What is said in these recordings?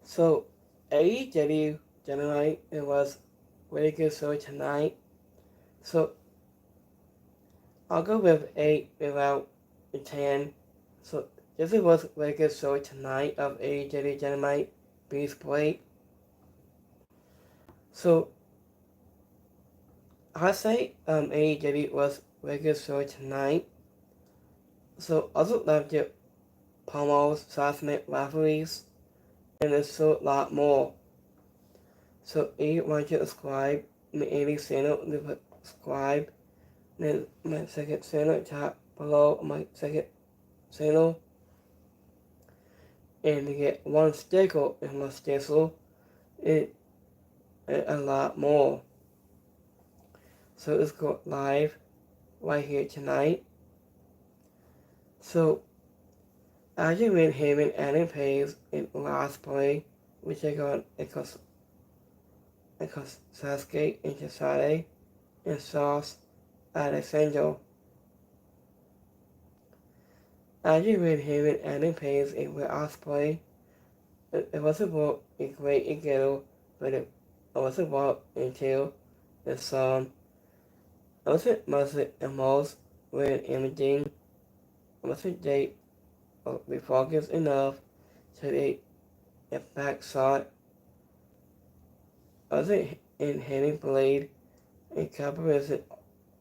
So AEW Dynamite, it was really good story tonight. So I'll go with 8 without a 10. So this was really good story tonight of AEW Dynamite Beast Blade. So I say AEW was really good story tonight. So I also loved it promos, /minute rivalries, and there's still a lot more. So if you want to subscribe, my channel, subscribe. Then my second channel, tap below my second channel. And to get one sticker in my schedule, and a lot more. So let's go live right here tonight. So after with him and Adam Page in last play, which I got because Sasuke and Chisade and Sauce Alessandro. After with him and Adam Page in last play, it was about a great together, but it was about until the song. It wasn't mostly the most when imaging. It wasn't they be focused enough to a back shot. Wasn't in hitting blade and capitalized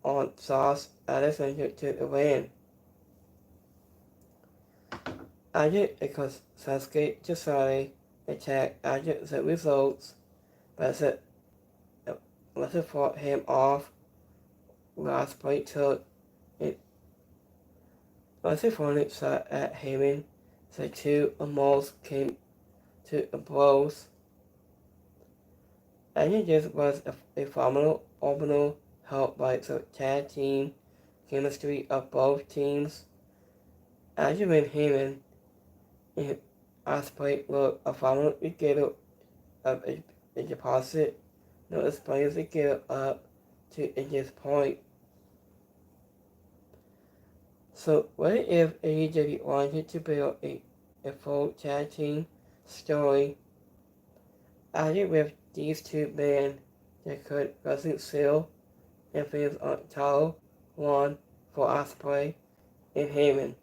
on Sauce Alexander to the win. After because Sasuke Chisade attacked after the results, but it wasn't fought him off. Last play took it was a funny shot at Heyman. The two almost came to blows. I think this was a phenomenal opener helped by the tag team chemistry of both teams. Benjamin Heyman and Ospreay were a phenomenal together of a deposit. No explains to get up to this point. So what if AEW wanted to build a full tag team story? Added with these two men that could Russell Seal and fans on title one for Ospreay and Heyman.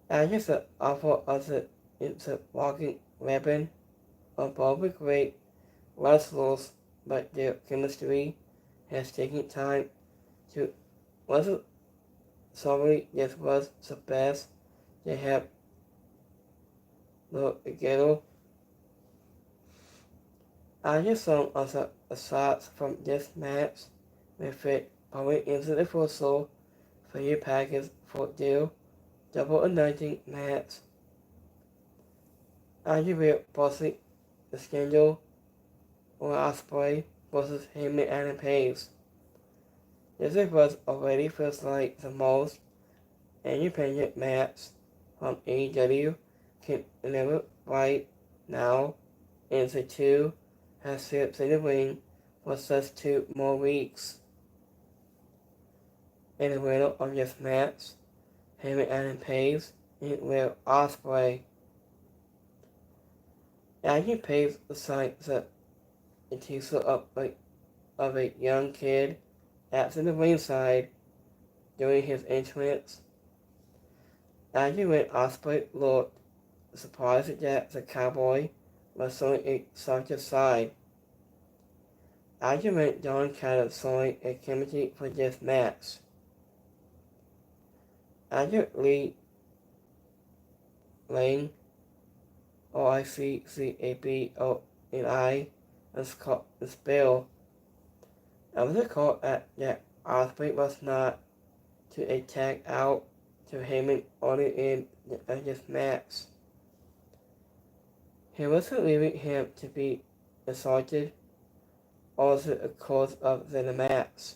Added the offer of it's a walking weapon of both great wrestlers, but their chemistry has taken time to wasn't sorry this was the best they have looked together. I just saw also shots from this match with it going into the futsal for your package for their double anointing match. I will possibly the scandal or Ospreay versus Heyman and Page. This was already feels like the most independent match from AEW can deliver right now, and the two has slipped in the ring for just 2 more weeks. In the winner of this match, Heyman and Page and Will Ospreay. Adam Page decides that a teaser of a young kid at the ringside during his entrance. Adam and Ospreay looked surprised that the cowboy was showing a softer side. Adam and John Cannon showing a chemistry for this match. Adam Lee Lane OICCABONI is Bill. I was called that Ospreay was not to attack out to Heyman only in this match. He wasn't leaving him to be assaulted also the course of the match.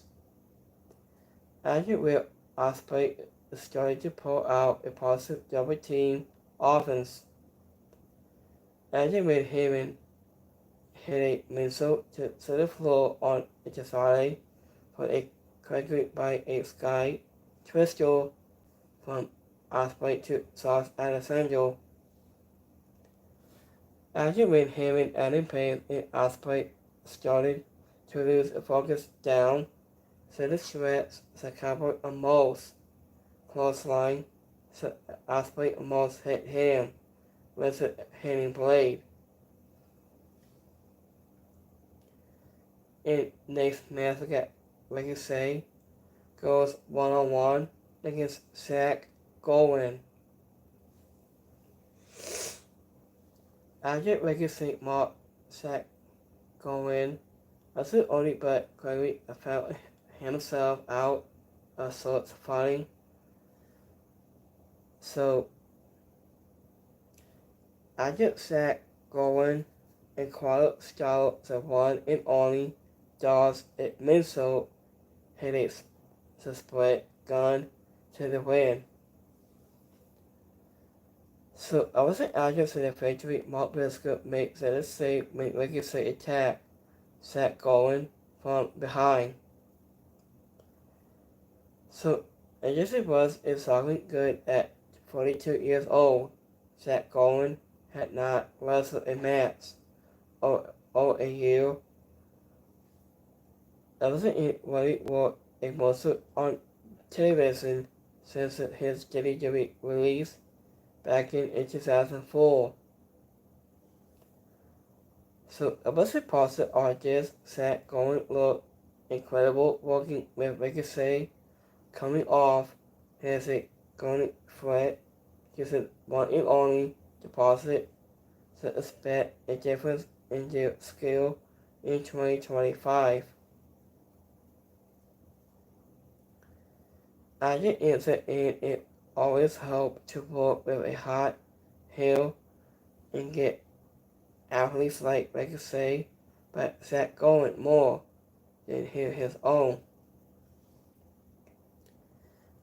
After Will Ospreay started to pull out a positive double team offense. After with Heyman hit a missile to the floor on the side for a corrected by a sky twister from Ospreay to Sauce Alessandro. After when Heyman, Adam Page, and Ospreay started to lose focus down, so the threats covered almost clothesline, so Ospreay almost hit him with a hitting blade. In next match, Ricochet goes one-on-one against Zach Gowen. After Ricochet marked Zach Gowen, as the only but clearly felt himself out of sorts fighting. So after Zach Gowen acquired style the one and only does it missile hit a split gun to the win. So I wasn't after the victory, Mark Briscoe makes a save when Ricochet attack Zach Gowen from behind. So I guess it was exactly good at 42 years old. Zach Gowen had not wrestled a match or a year. That wasn't really what a muscle on television since his WWE release back in 2004. So it was a positive artist Zach Gowen looked incredible working with Ricochet coming off as a going threat. This is one and only deposit to expect a difference in their skill in 2025. As an answer, and it always helps to work with a hot heel and get athletes like Ricochet, but Zach Gowen more than his own.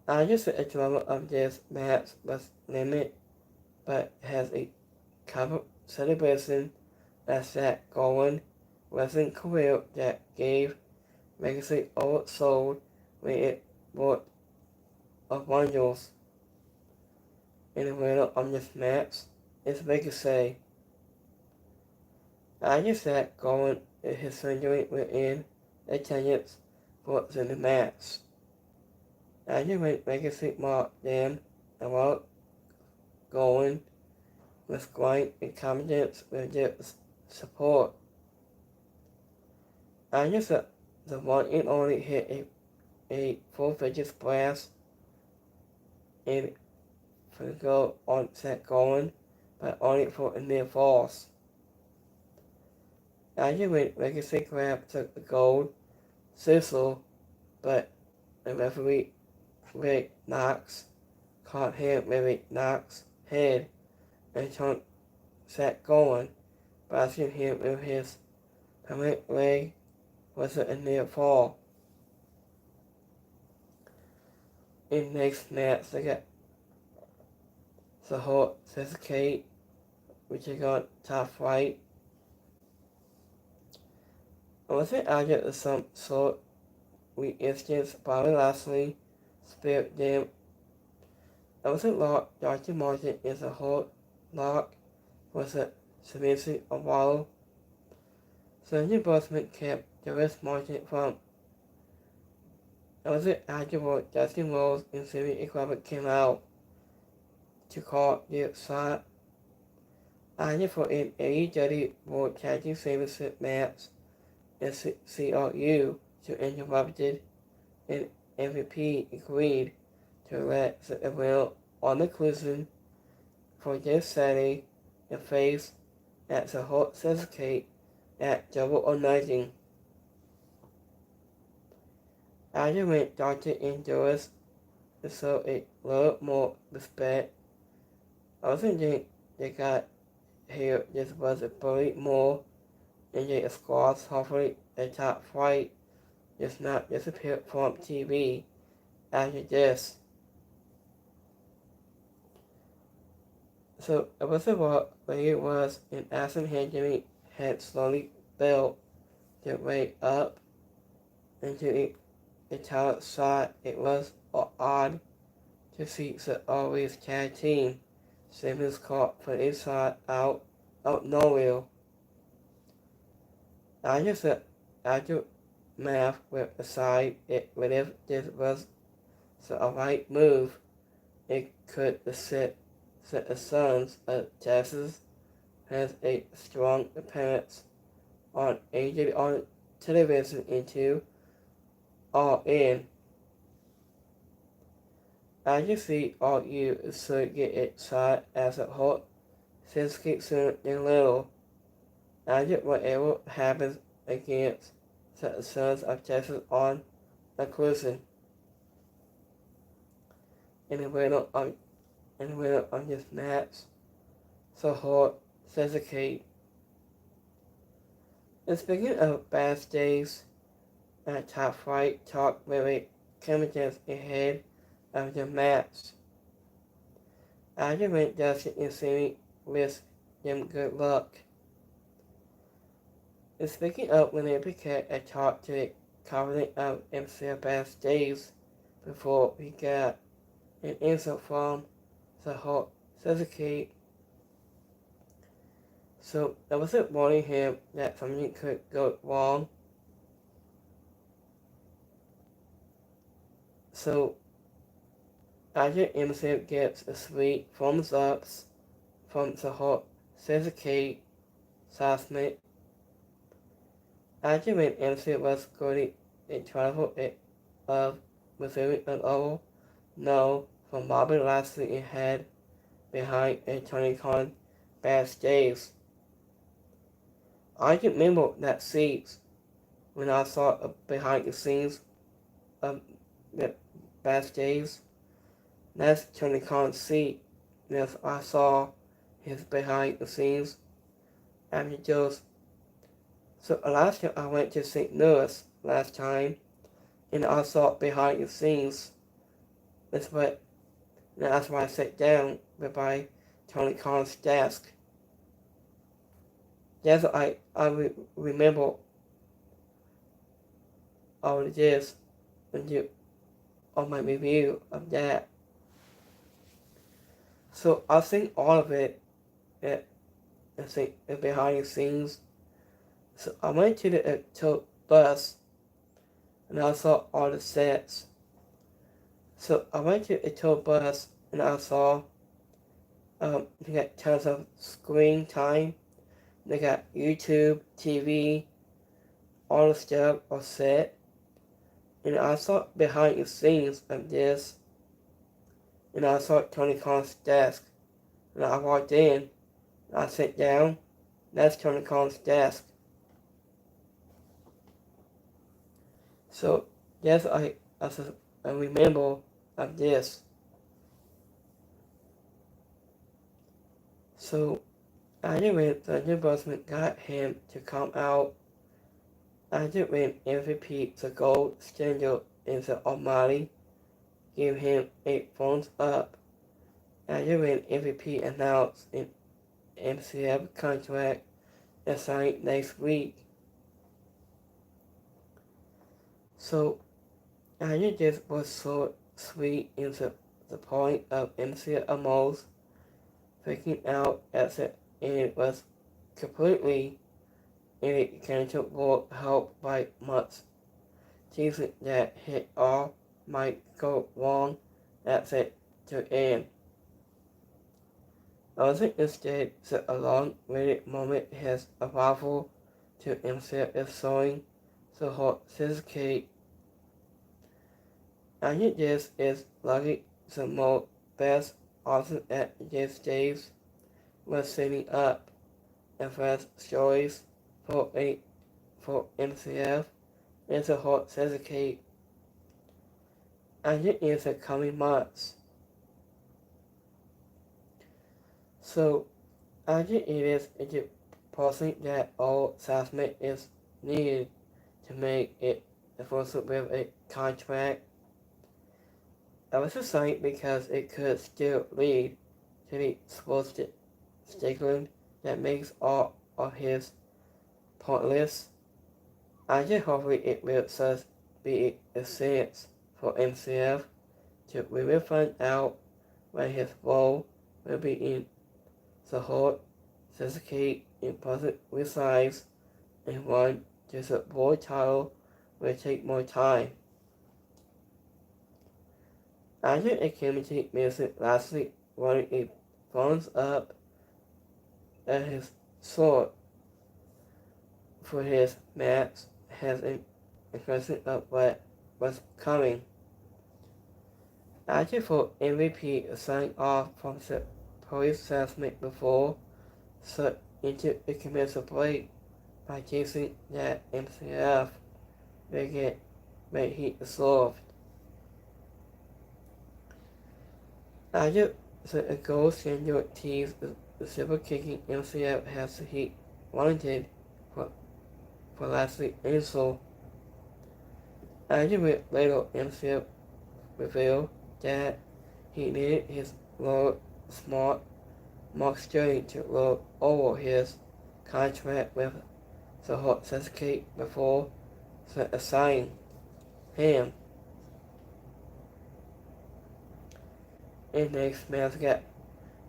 I just said the drama of this match was limited, but has a cover celebration that Zach Gowen wrestling career that gave Ricochet oversold when it brought of wonders. In the winner of this match is Ricochet. I just said Gowen and his surgery were in attendance for the match. I just went Ricochet marked them about Gowen with great and confidence with their support. I just said the one and only hit a full-fledged splash and for the goal on Zach Gowen, but only for a near falls. After when Ricochet grabbed the gold sizzle, but the referee Rick Knox caught him with a Knox head and turned Zach Gowen, blasting him with his permanent leg was a near fall. In next match, they got the whole Kate, which is on top right. I wasn't argued of some sort. We instanced Bobby Lashley, Spirit Them. I wasn't locked. Dr. Martin is a whole lock was a submission of Wallow. Sandy Bossman kept the rest Martin from. I wasn't arguable. Justin Rose and Siri Equipment came out to call their shot. I for an AEW World Tag Team Championship match and CRU to interrupted and MVP agreed to let the event on the collision for this Saturday and face at the Hot Certificate at Double or Nothing. After when Dr. Endurance so a little more respect, I also think they got here this was a bully more and the squads hopefully the top flight does not disappear from TV after this. So it was about where it was and Aston Henry had slowly built their way up into the talent side. It was odd to see the always tag team Simmons caught for inside out out nowhere. I just said aftermath with aside it whenever this was a right move, it could set the Sons of Texas has a strong appearance on AEW on television into All In. I can see all you should get excited as a whole physically sooner than little. I get whatever happens against the Sons of Texas on the cruising. In the middle of this match, so hard physically. And speaking of backstage, Top Flight talked with Cameras ahead of the match. Argument doesn't seem wish them good luck. And speaking of when they became a talk to the confident of himself backstage before he got an insult from the whole Suzuki. So I wasn't warning him that something could go wrong. So Agent himself gets a sweet thumbs ups from the whole Suzuki classmate. Agent himself was going a travel of receiving an oval no from Bobby Lashley in head behind a Tony Khan backstage. I can remember that scene when I saw behind the scenes of the backstage. That's Tony Khan's seat. Yes, I saw his behind the scenes after those. So last time I went to St. Louis last time, and I saw behind the scenes. That's why I sat down by Tony Khan's desk. Yes, I remember all of this on my review of that. So I think all of it, I think behind the scenes. So I went to the tour bus, and I saw all the sets. So I went to the tour bus, and I saw they got tons of screen time. They got YouTube, TV, all the stuff are set. And I saw behind the scenes of this, and I saw Tony Khan's desk. And I walked in, I sat down, that's Tony Khan's desk. So, yes, I remember of this. So, anyway, the ombudsman got him to come out. After when MVP the gold standard in the Almighty, give him a thumbs up. After when MVP announced an MCF contract assigned next week. So, after this was so sweet in the point of MCF almost freaking out as it was completely in a cancer will help by much. Jesus that hit all might go wrong at it to end. Also instead, the long-waited moment has arrival to himself is showing the whole certificate. I think this is likely the most best awesome at this stage was setting up and first stories for MCF and the whole certificate. I think in the coming months. So I think it is important that all assessment is needed to make it enforceable with a contract. I was excited because it could still lead to the sports stickling that makes all of his pointless. I just hopefully it will just be a chance for MCF to really find out when his role will be in the whole Sasuke impulsively resigns and one just a world title will take more time. After a community music lastly running a thumbs up at his sword for his match has an impression of what was coming. After for MVP signing off from the police assessment before slipped into a commercial break by chasing that MCF wicket made he resolved. After the goal senior teams the silver kicking MCF has the heat wanted for lastly insult. After later MCF revealed that he needed his lower smart Mark Sterling to roll over his contract with the Hot Sasuke before assigning him. In next match got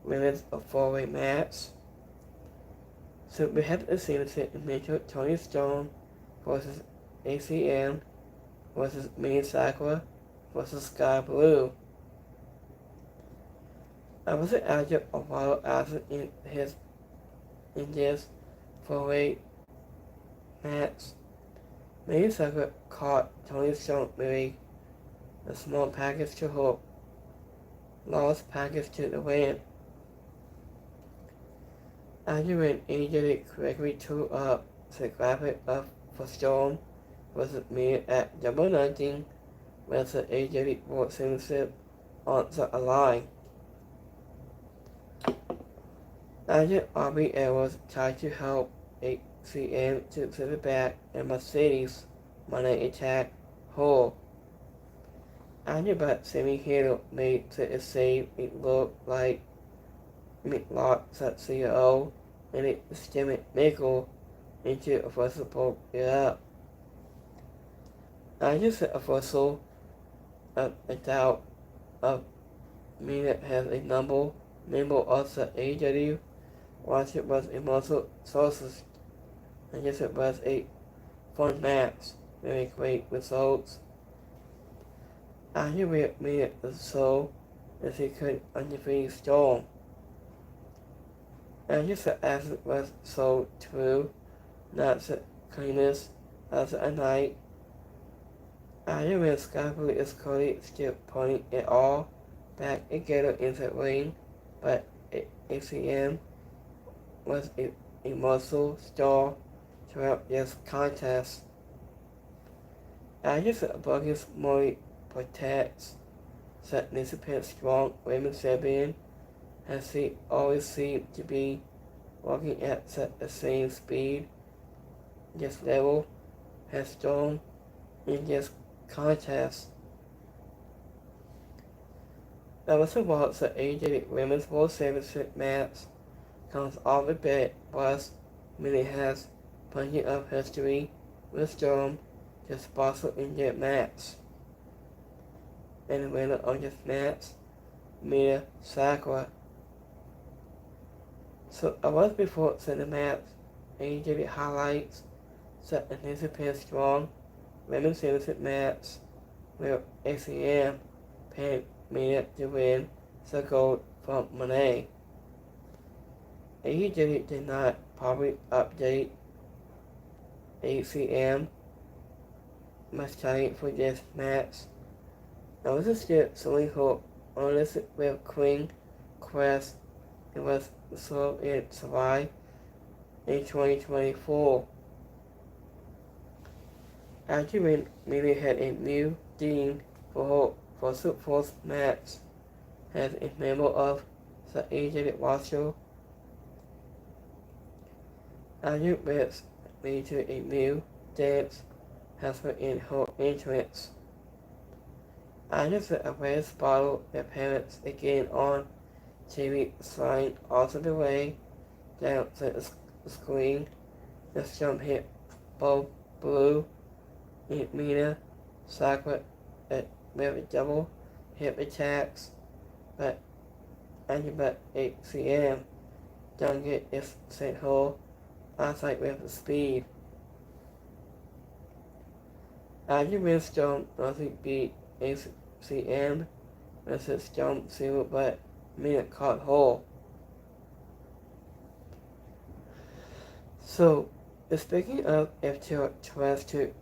women's four-way match. So we have to see the Mitchell Tony Storm versus ACM versus Mini Sakura versus Sky Blue. I was after a while after in this four-way match. Mini Sakura caught Tony Storm moving a small package to hope. Lost package to the win. After when AEW correctly threw up the graphic up for Storm versus me at Double 19 with the AEW World Championship on the line. After Aubrey Edwards tried to help ACM to the back and Mercedes Money Attack Hole. After but Sammy Hill made the save, it looked like McLeod's CEO and it stemmed Michael into a versatile up. I just said a versatile of a doubt of me that has a member of the AEW once it was a muscle sources. I guess it was a fun match, very great results. I knew it made it so as he could undefeated Storm. And just the acid was so true, not the cleanest as a night. I knew when Skyfall is Cody still pointing it all back together in the ring, but ACM was a muscle star throughout this contest. I just the Buckets Mori protects significant strong women's champion as he always seemed to be walking at the same speed, this level has Storm in this contest. That was about the AEW Women's World Championship match comes off the bat was Millie has plenty of history with Storm to sponsor in their match. And the winner of this match, Mia Sakura. So I was before the match, AEW highlights the anticipated strong women's championship match where ACM paid Mia to win the gold from Monet. AEW did not probably update ACM much time for this match. I was still selling hope on this with Queen Quest and was so it survived in 2024. After when Mimi had a new dean for the fourth match as a member of the AEW roster. After which lead to a new dance has been in her entrance. After the awareness bottle appearance again on TV sliding also the way down the screen, the jump hit both Blue and Mina Sakura with double hip attacks, but ACM don't get its set hole outside with speed. After Windstorm Northern beat ACM with its Storm 0 but minute caught hole. So, speaking of FTR tries to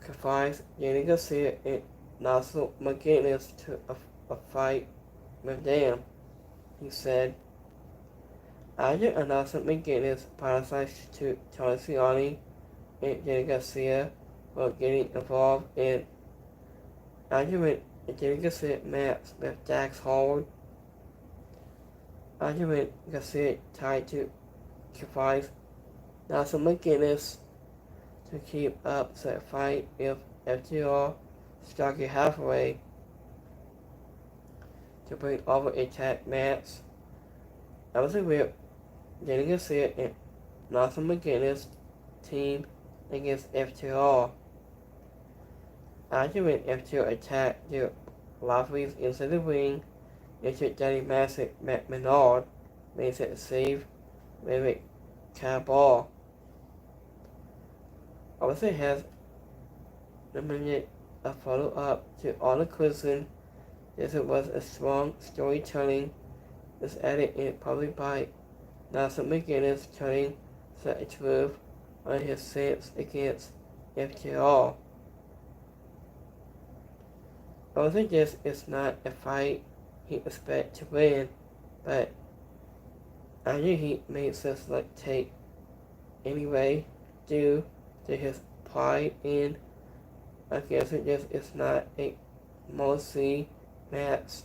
confine Jenny Garcia and Nelson McGuinness to a fight with them, he said. After announcing McGuinness apologized to Tony Ciani and Jenny Garcia for getting involved in argument Jenny Garcia match with Dax Howard. Argument Garcia tried to confine Nelson McGuinness to keep up the fight with FTR started halfway to bring over a tag match. That was with Jenny Garcia and Nelson McGuinness team against FTR. After when FTR attacked their rivalries inside the ring, Richard Daddy Massive McMenard made it save with a cowball. Also has a minute of follow-up to all the quizzing. This was a strong storytelling. Was added in probably by Nelson McGuinness telling the truth on his stance against FTR. Also, this is not a fight he expects to win, but I knew he made such like take anyway due to his pride in. I guess this is not a mostly match.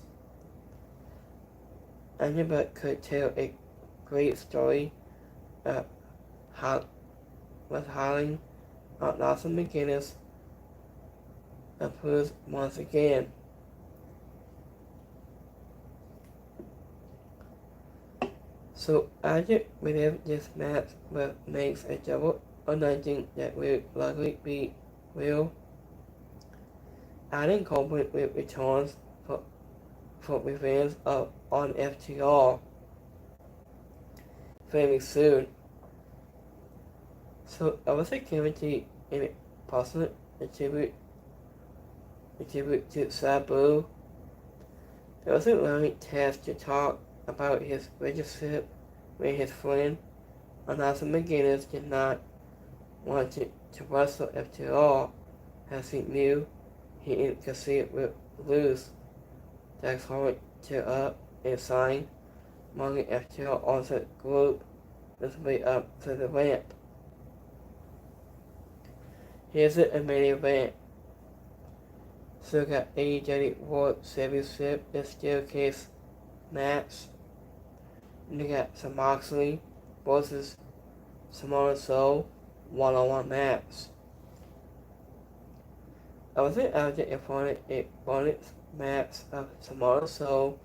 Anybody could tell a great story with Holling on Nelson McGuinness approves once again. So after within this match makes a double announcing that will likely be real. Adam Coleman will returns for revenge on FTR very soon. So I was a committee in a personal attribute to Sabu. There was a long task to talk about his relationship with his friend, and Nelson McGuinness did not want to wrestle FTR, as he knew he didn't concede would lose. Dax Howard took up and signed among FTR also group his way up to the ramp. Here's a main event. So got AEW World Championship and Steel Case match. And you got some Moxley versus Samoa Joe one-on-one match. I was after a bonus match of Samoa Joe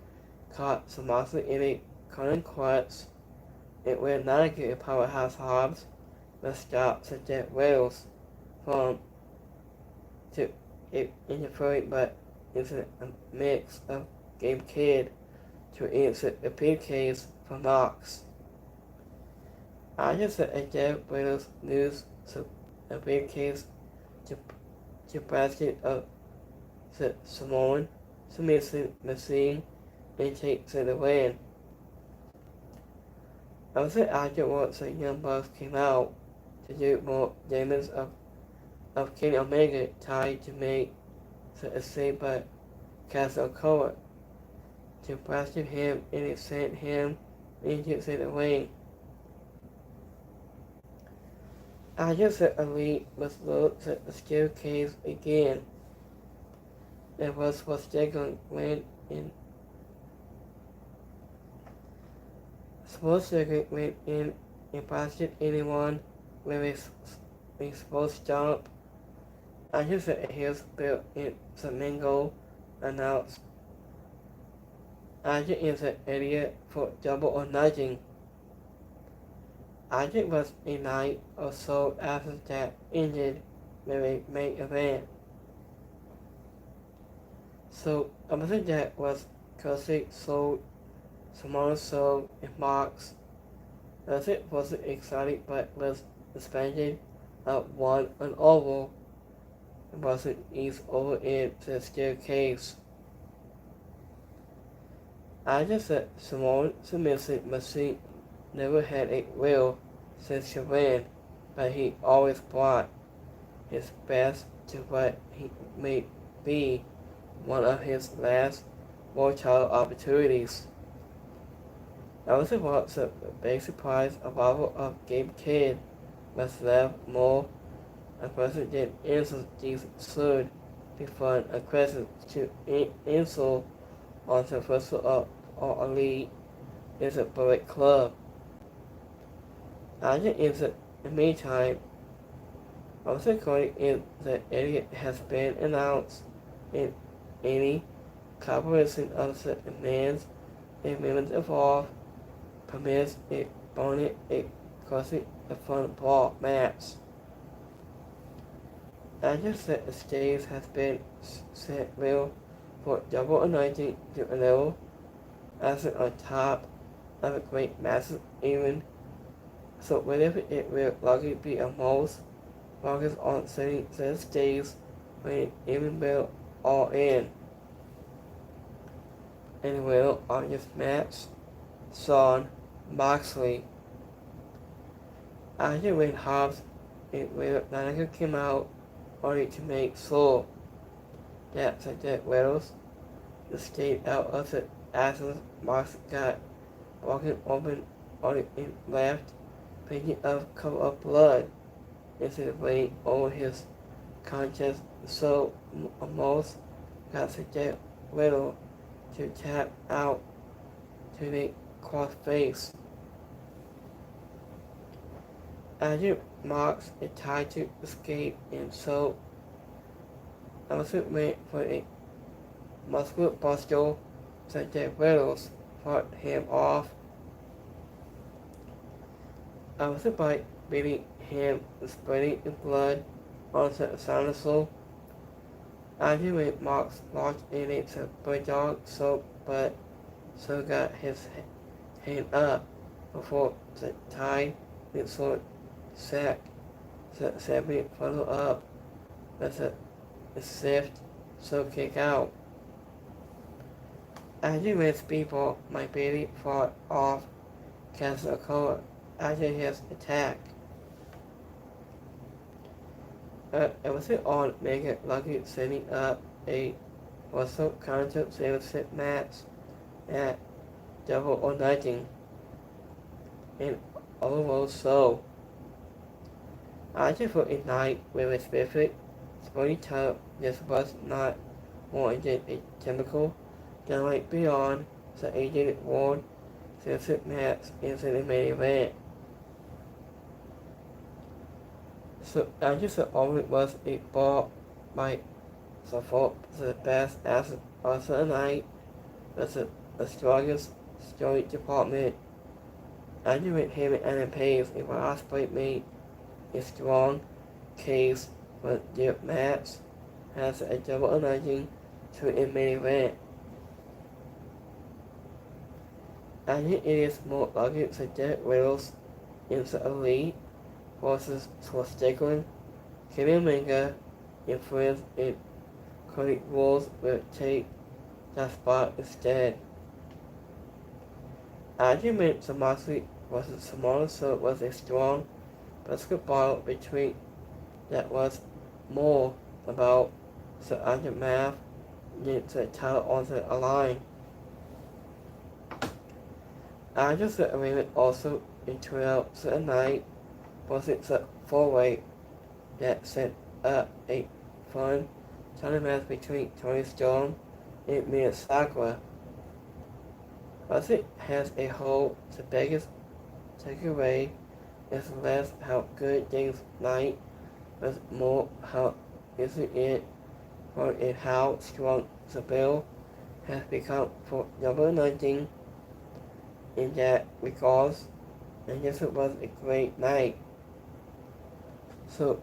caught Moxley in a cunning clutch. It would not get a powerhouse Hobbs, but stopped the dead rails from to interfering, but it's a mix of Game Kid to insert a big case for Knox. I just said a dead rails news so a big case to basket of the Samoan submission machine and take to the win. Also afterwards the Young Bucks came out to do more damage of Kenny Omega tried to make the escape by Castle Court to basket him and it sent him into the ring. I just said Elite was looked at the steel case again. It was Schwarzenegger went in. Schwarzenegger went in and basket anyone with a sports stomp. I just said his built in Flamingo announced. Ajit is an idiot for double or nothing. Ajit was a night or so after that ended with a main event. So, I think that was Kosik sold Samoa Joe and Mox. As it wasn't exciting but was suspended at one and oval. It wasn't eased over into the staircase. I just said Samoan submission machine never had a will since she ran, but he always brought his best to what he may be one of his last world title opportunities. I was about the big surprise arrival of Gabe Kidd was left more a person did answer these should be fun aggressive to insult on the first of all elite is a bullet club. I think in the meantime, also according in the area has been announced in any cooperation of the men's and women's involved permits a bonnet a causing a fun ball match. After the stage has been set real for double anointing to a level as on top of a great massive even. So whenever it will likely be a most focus on setting the stage when it even will all in. And will on this match, Shawn Moxley. After when Hobbs and Will Lineker came out only to make sure that the dead Wells stayed out of the Athens Mox got walking open on the left, thinking of cover of blood instead of laying over his conscience, so almost got the dead Widow to tap out to the cross face. After Mox is tried to escape and so also went for a muscular buster so that Widows fought him off. Also by beating him spreading the blood on the dinosaur. After when Mox locked in a bulldog soap but so got his hand up before the time with sword sack the 70 follow up with a shift so kick out. After when Speedball my baby fought off Castle Cola after his attack. It was on Mega Lucky setting up a also counter championship match at Double or Nothing and overall so. After for a night with a specific sporting title, this was not more than a typical Dynamite beyond the AEW World Championship match into the main event. So after the opening was a ball by the best asset of the night was the strongest story department. After with him and Page it was Ospreay made a strong case for their match as a double anointing to a main event. I think it is more likely that Derek Wills in the elite versus Strickland, Kenny Omega, and friends in Cody Rhodes will take that spot instead. Argument the Moxley versus Samoa Joe was a strong basketball between that was more about the aftermath than the title on the line. After the agreement also throughout the night was it the four-way that set up a fun title match between Tony Storm and Mia Sakura. As it has a whole, the biggest takeaway is less how good things night, but more how easy it for and how strong the bill has become for double nothing in that regards, and yes it was a great night. So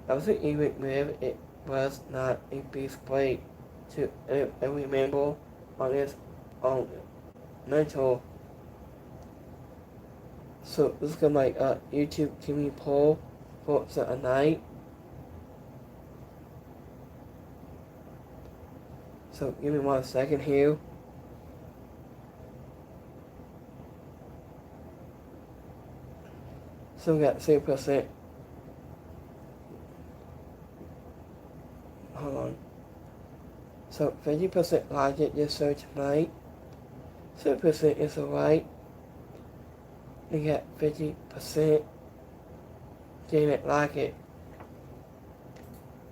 I was even if it was not a beast break to every member on its own. mental. So this is gonna be my YouTube community poll for tonight. So give me 1 second here. So we got 3%. Hold on. So 50% like it just so tonight. 3% is alright. We got 50% didn't like it.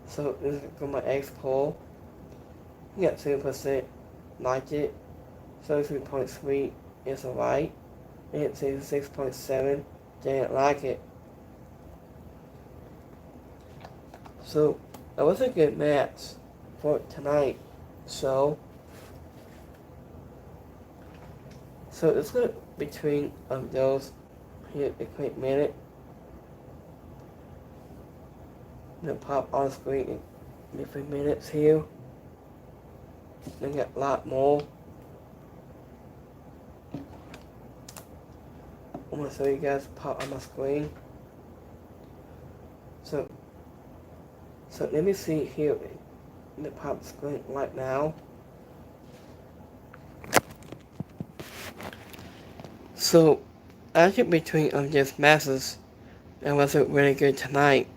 So this is for my X poll. We got 3% like it. 33.3 is alright. And 66.7 didn't like it. So that was a good match for tonight. So it's good between those here a quick minute. Then pop on screen in different minutes here. Then get a lot more. I'm gonna show you guys pop on my screen. So let me see here in the pop screen right now. So actually between just matches, it wasn't really good tonight.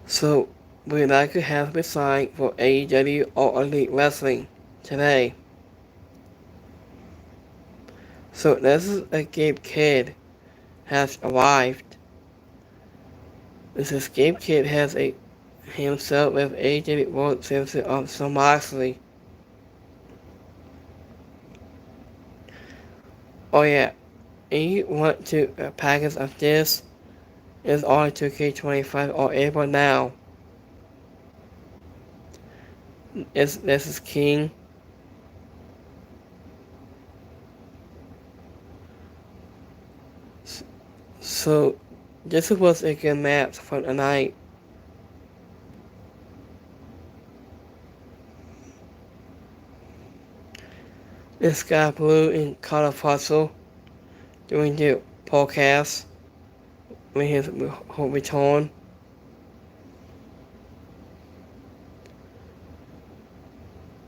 So we'd like to have a sign for AEW All Elite Wrestling today. So this is a Gabe Kidd has arrived. This is Gabe Kidd has himself with AEW World Championship of Jon Moxley. Oh yeah, if you want to a package of this, it's on 2K25 or able now. This is King. So this was a good match for tonight. This guy Blue and Carter Fossil doing the podcast with his return.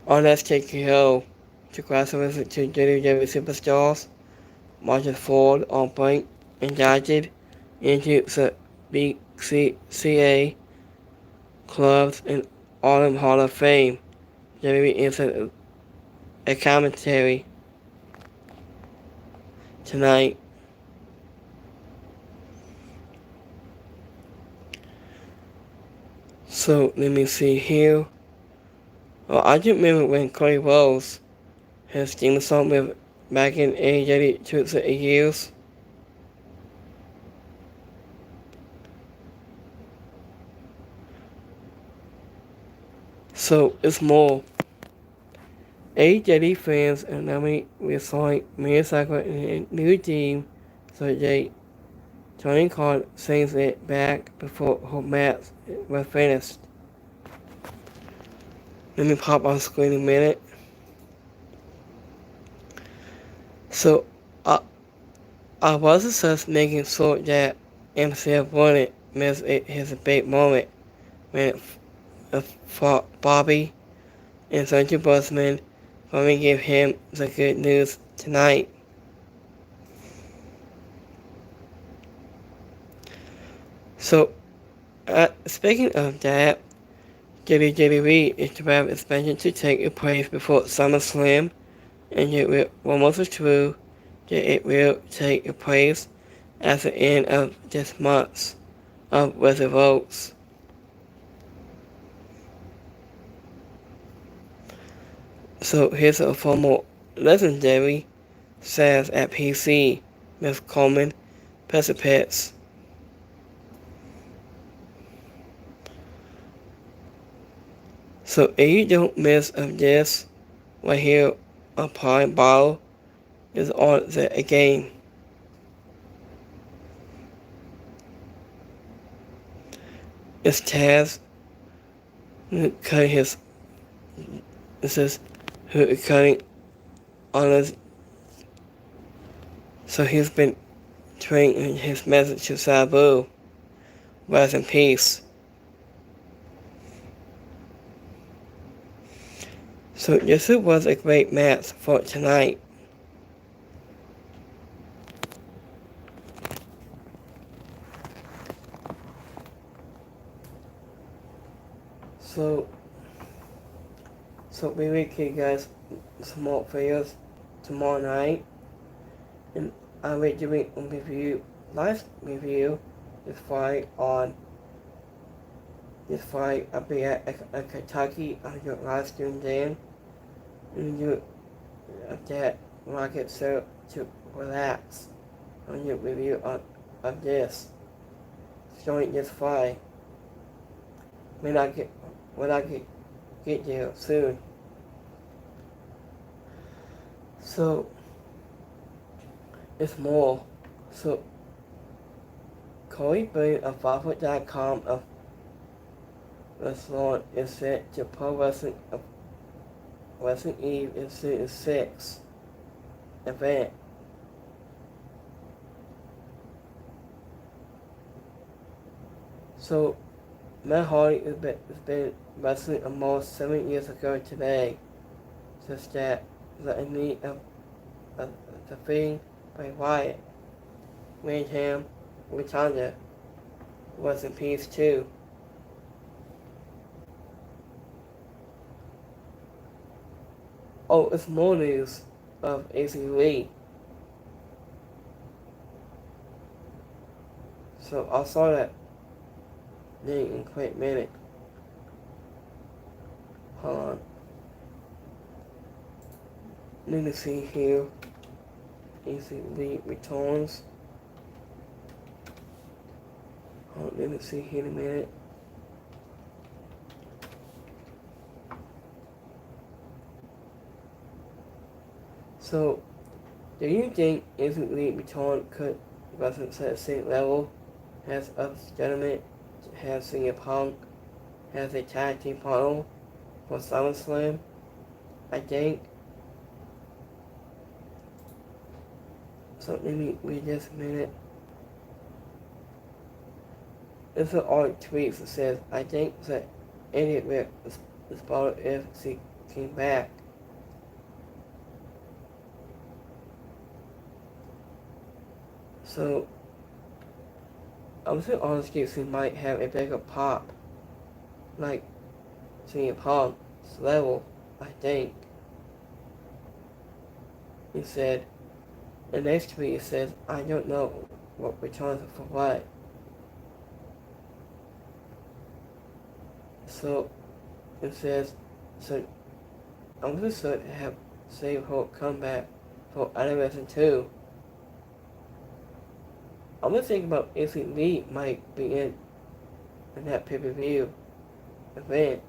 On Let's Take It Go to grassroots to WWE Superstars, Martin Ford on Blink indicted into the BCCA clubs and Autumn Hall of Fame. WWE is a commentary tonight. So let me see here. Well, I do remember when Cody Rhodes has theme song with back in AEW 2 years. So it's more. AEW fans and Nami will sign Miyazaki in a new team so they Tony Khan sends it back before her match was finished. Let me pop on screen a minute. So I was just making sure that MCF wouldn't miss his big moment when it fought Bobby and Sergio Busman. Let me give him the good news tonight. So, speaking of that, WWE is to have expected to take place before SummerSlam, and it will almost true that it will take place at the end of this month with the votes. So here's a former legendary says at PC, Miss Coleman, Precipice. So if you don't miss of this, right here, a pine bottle is on the game. It's Taz. Cut his. This is who is cutting on his. So he's been tweeting his message to Sabu. Rest in peace. So this was a great match for tonight. So we will give you guys some more videos tomorrow night. And I will be doing a live review this Friday on this Friday. I'll be at Kentucky. I'll do a live stream then. And do that when I get set to relax. I'll do a review of this. Starting this Friday. When I get there soon. So it's more. So Corey Boone of Firefoot.com of Wrestling is set to Pro Wrestling Eve in Season 6 event. So Matt Hardy has been wrestling almost 7 years ago today. Just that the need of the thing by Wyatt. Windham, Rotunda was in peace too. Oh, it's more news of AC Lee. So I saw that thing in a quick minute. Hold on. Let me see here. AC Lee returns. Let me see here in a minute. So, do you think AC Lee return could wrestle at the same level as us gentlemen, has CM Punk, has a tag team partner for SummerSlam? I think. So let me read this a minute. This is an art tweet that says, I think that Idiot Rick is better if she came back. So, I was thinking honestly she might have a bigger pop. Like, CM Punk's level, I think. He said, the next tweet it says, I don't know what returns for what. So it says, so I'm just going to have Save Hope come back for Animation 2. I'm just thinking about AC Lee might be in that pay-per-view event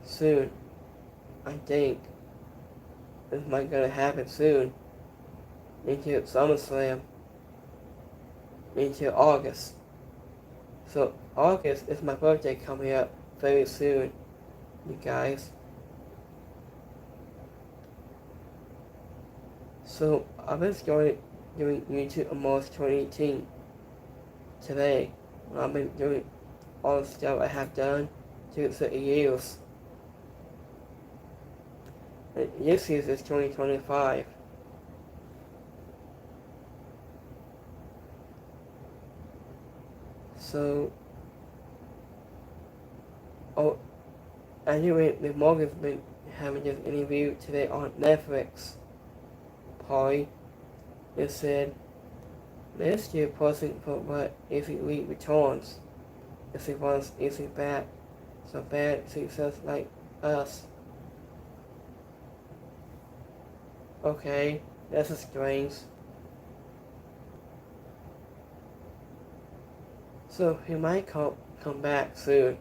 soon. I think this might gonna happen soon. Into SummerSlam. Into August. So August is my birthday coming up very soon, you guys. So I've been started doing YouTube almost 2018 today. I've been doing all the stuff I have done through the years. And this year is 2025. So, anyway, the Morgan's been having this interview today on Netflix. Polly, it said, last year posting for what AC Lee returns. If he wants AC back, so bad success like us. Okay, that's strange. So he might come back soon.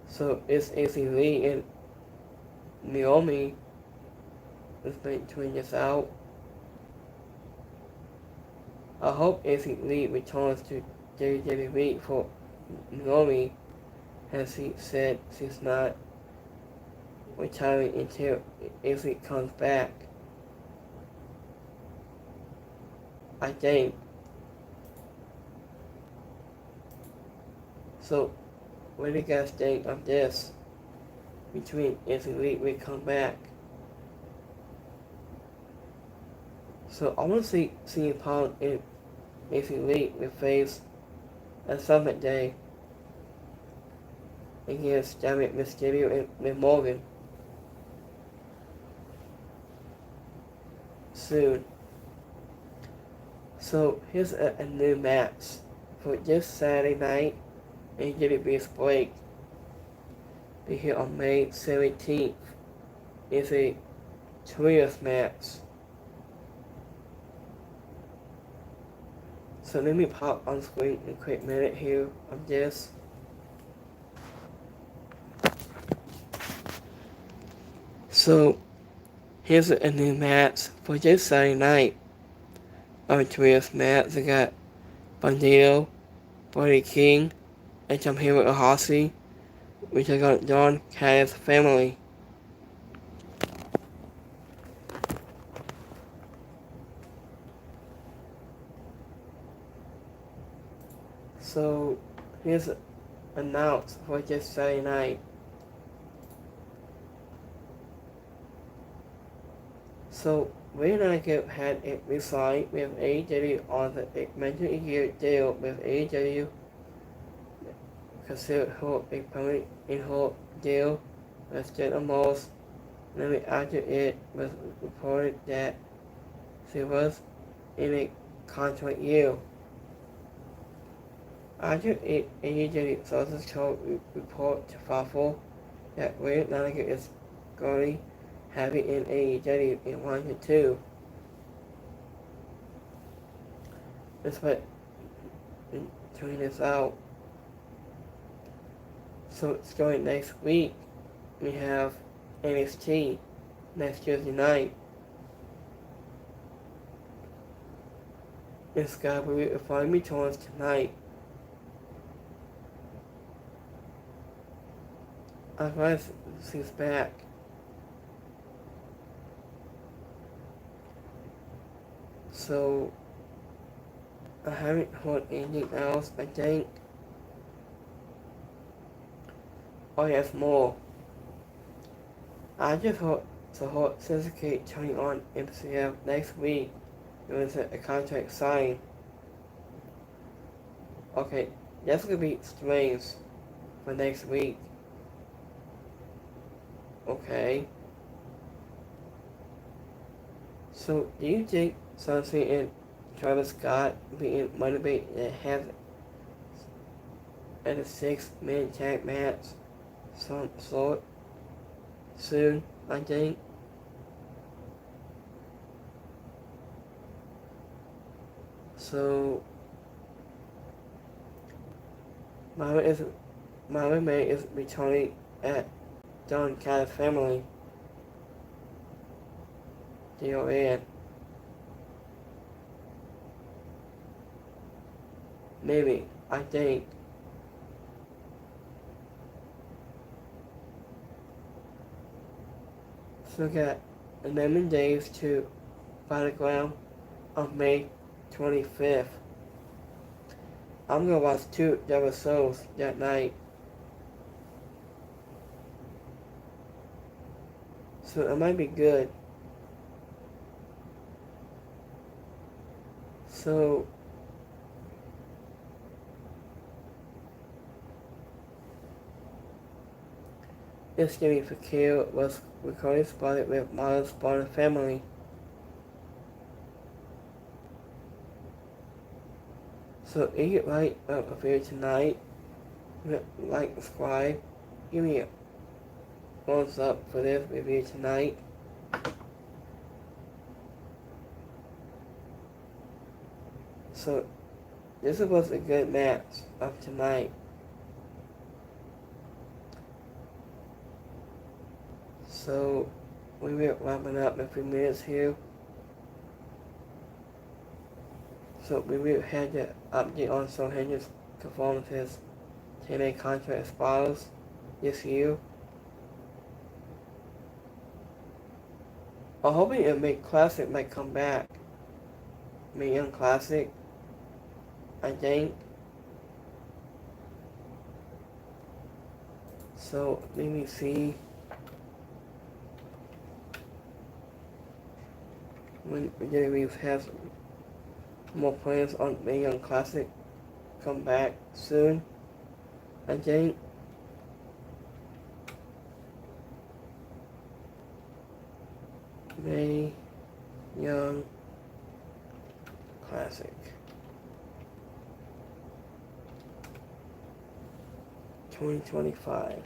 So it's AC Lee and Naomi is been tweeting this out. I hope AC Lee returns to WWE for Naomi has said she's not retiring until Izzy comes back. I think. So, what do you guys think of this? Between Izzy Lee will come back. So, I want to see CM Punk and Izzy Lee will face a Summit Day against Dominic Mysterio and Liv Morgan soon. So here's a new match for this Saturday night in WWE's break. Be here on May 17th. It's a trios match. So let me pop on screen in a quick minute here of this. So here's a new match for this Saturday night. On trios match, I got Bandito, Buddy King, and Tomohiro Ihasi, which I got Don Callis family. So here's announced for this Saturday night. So we're gonna go ahead and re-sign with AEW on the mentioned-a-year deal with AEW. Consider her a permanent in her deal with Jenna Moss. And then after it was reported that she was in a contract year. After AEW sources told report to Fafo that Ray Lanigan is going having in AEW in 1 to 2. That's what tweeting this out. So it's going next week. We have NXT next Tuesday night. And Scott will find me towards tonight. I'm glad she's back. So I haven't heard anything else, I think. Oh yes, more. I just heard Suzuki turning on MCF next week. It was a contract signed. Okay, that's gonna be strange for next week. Okay. So, do you think Sunset and Travis Scott being motivated to have a 6-man tag match some sort soon, I think? So, my roommate is returning at Don Callis family. DON. Maybe, I think. So got 11 days to Battleground on May 25th. I'm gonna watch 2 double shows that night. So it might be good. So this game for Kill was recorded spotted with Miles Bonner family. So if you like a video tonight, like, subscribe, give me a thumbs up for this review tonight. So this was a good match of tonight. So we will wrapping up in a few minutes here. So we will have the update on Soul Henry's performances 10-day contract expires this year. I'm hoping a big classic might come back. Young Classic, I think. So let me see when WWE has more plans on the Young Classic come back soon. I think. May Young Classic. 2025.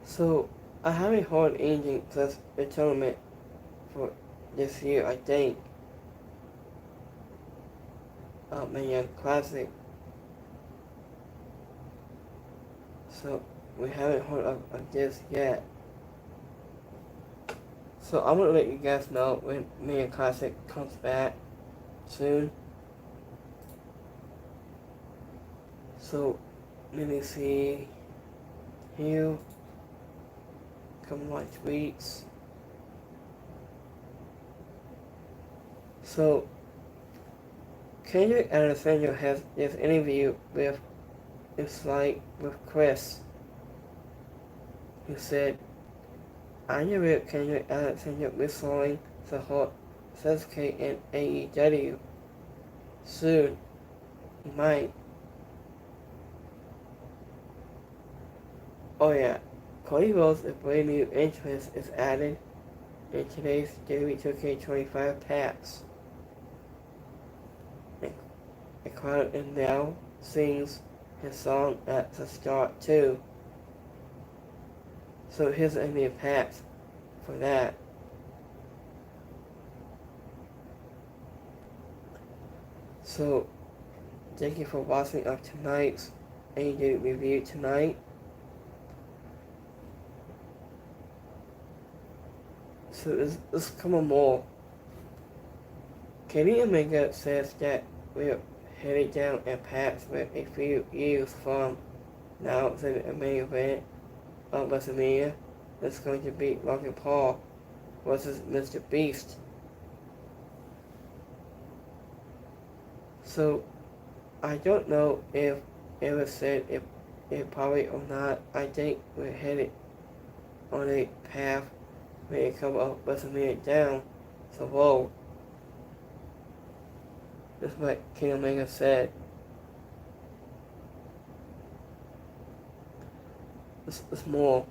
So I haven't heard anything plus the tournament for this year, I think. My Young Classic. So we haven't heard of this yet. So I'm gonna let you guys know when Mania Classic comes back soon. So let me see here. Come on, tweets. So Kendrick Alexander has this interview with Chris, who said, "I knew it Kendrick Alexander wrestling support Sasuke in AEW. Soon, he might." Oh yeah, Cody Rhodes' a brand new entrance is added in today's WWE 2K25 packs. A crowd and now sings his song at the start too. So here's a new pack for that. So thank you for watching of tonight's AEW review tonight. So there's coming more. Kenny Omega says that we're headed down a path with a few years from now to the main event of WrestleMania. It's going to be Logan Paul versus Mr. Beast. So I don't know if it was said if it probably or not. I think we're headed on a path where it comes up WrestleMania down the road. That's what Kenny Omega said. It's more.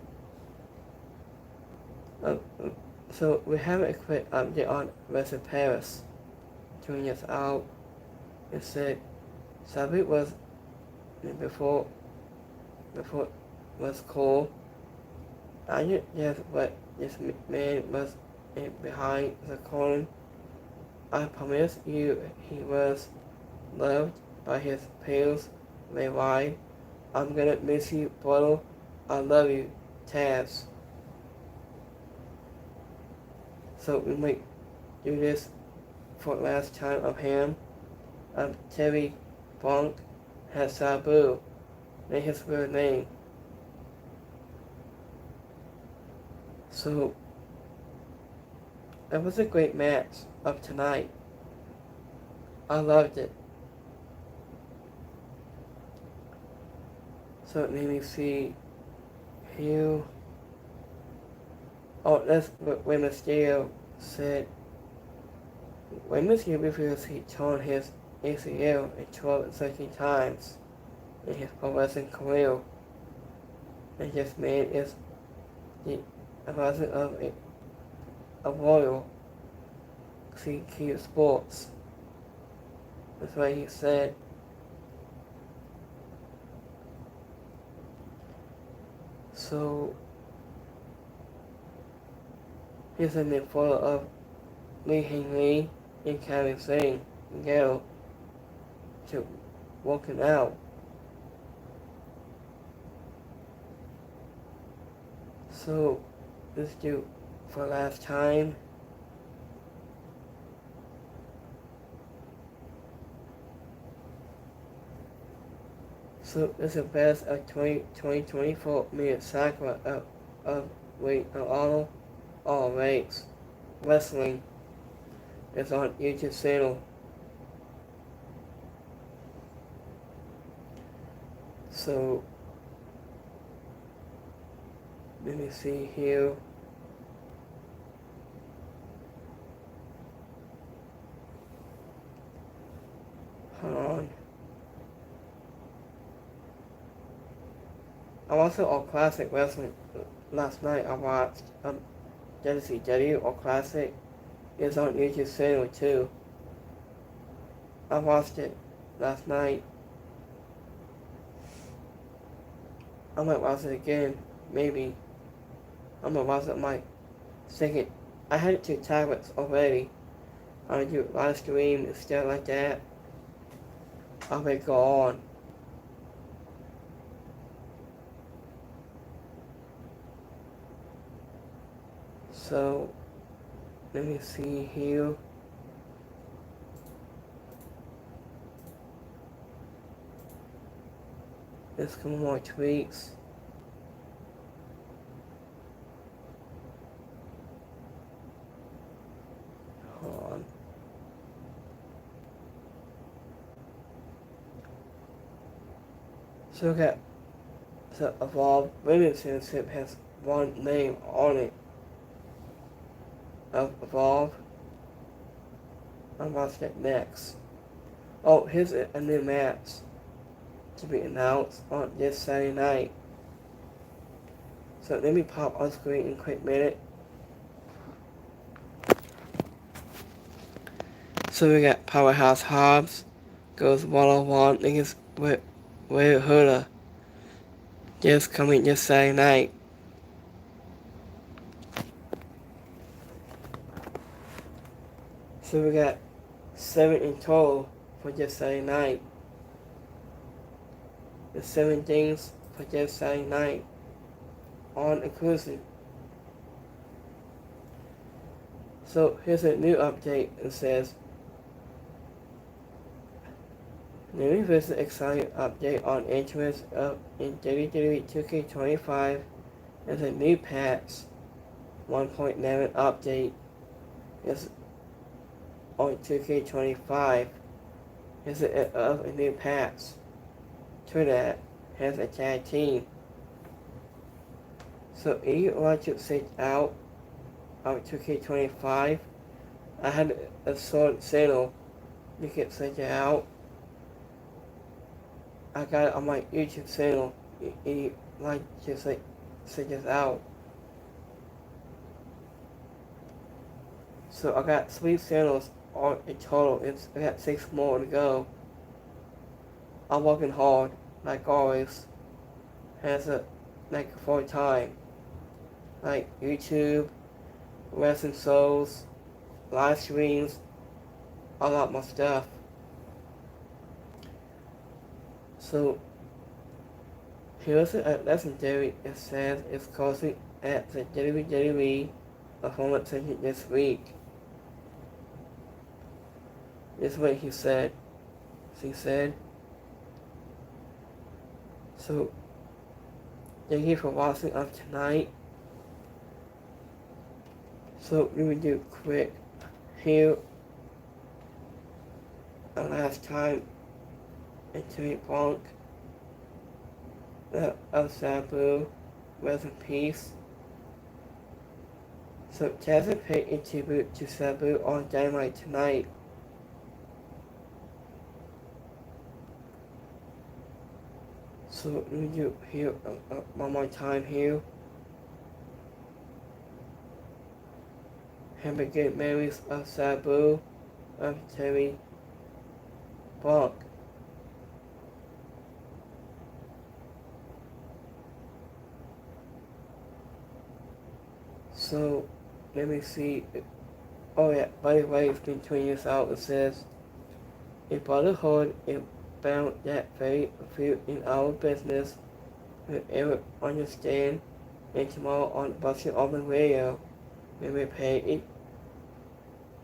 So we have a quick update on Wrestle Paris. Tweeting us out. It said Sabi was before was cool. I knew just what this man was behind the corner. I promise you he was loved by his peers worldwide. I'm gonna miss you, brother. I love you, Taz. So we might do this for the last time of him. Terry Funk has Sabu. That's his real name. So it was a great match of tonight. I loved it. So it made me see here. Oh, that's what Rey Mysterio said. Rey Mysterio reveals he torn his ACL 12 and 13 times in his pro wrestling career. And this man is the advisor of a Royal CQ Sports. That's what he said. So here's a new photo of Lee Hing Lee and Kairi Sane go to walking out. So let's do for last time. So it's the best of 2024 minute cycle of all rates. Wrestling is on YouTube channel. So let me see here. Hold on. I watched All Classic Wrestling last night. I watched WCW All Classic. It's on YouTube channel too. I watched it last night. I might watch it again, maybe. I'm gonna watch it on my second. I had it 2 tablets already. I do live stream and stuff like that. I'll be go on. So let me see here. There's a couple more tweaks. Hold on. So look at the Evolve Women's Championship has one name on it. Of Evolve. I'll watch that next. Oh, here's a new match to be announced on this Saturday night. So let me pop on screen in a quick minute. So we got Powerhouse Hobbs goes 1-on-1 against Ray Hooda. Just coming this Saturday night. So we got 7 in total for this Saturday night. The 7 things for this Saturday night on exclusive. So here's a new update. It says, new visit exciting update on interest in WWE 2K25 is a new patch 1.11 update is on 2K25 is a new patch to that has a tag team. So if you want to check out of 2K25, I had a short channel. You can check it out. I got it on my YouTube channel. You like to check this out. So I got 3 channels on in total. I got 6 more to go. I'm working hard, like always. Has a full time. Like YouTube, wrestling shows, live streams, a lot more stuff. So here's a legendary. It says it's closing at the WWE Performance Center this week. This is what he said. So thank you for watching us tonight. So we will do quick here the last time into Punk of Sabu, rest in peace. So Tazza paid a tribute to Sabu on Dynamite tonight. So let me do here one more time here. Have a good memories of Sabu, of Terry Punk. So let me see. Oh yeah, by the way, it's been 20 years out. It says, a brotherhood is bound that very few in our business will ever understand. And tomorrow on Busting Open Radio, we will pay it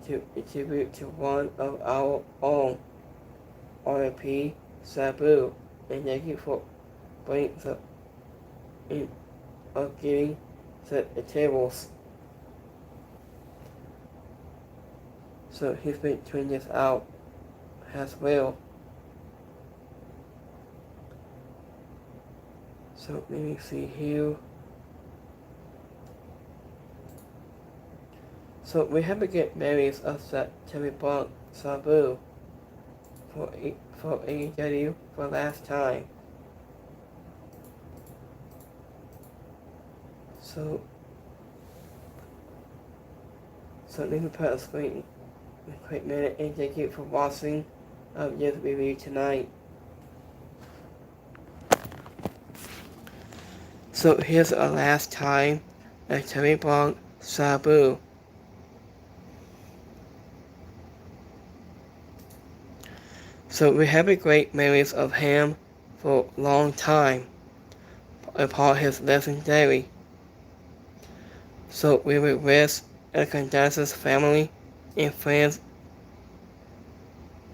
to a tribute to one of our own, R.I.P. Sabu. and thank you for bringing the in of getting the tables. So he's been tweeting this out as well. So let me see here. So we have to get Mary's upset Terry Blanc Sabu for AEW for last time. So let me put a screen in a quick minute and thank you for watching this review tonight. So here's our last time at Terry Blanc Sabu. So we have a great memories of him for a long time, upon his legendary. So we will wish and condolences family and friends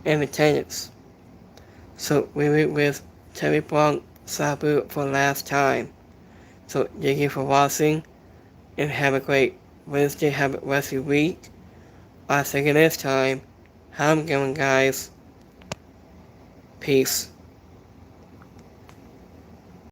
and attendants. So we will wish Terry Blanc Sabu for last time. So thank you for watching and have a great Wednesday, have a rest of your week. I'll see you next time. Have a good one, guys. Peace.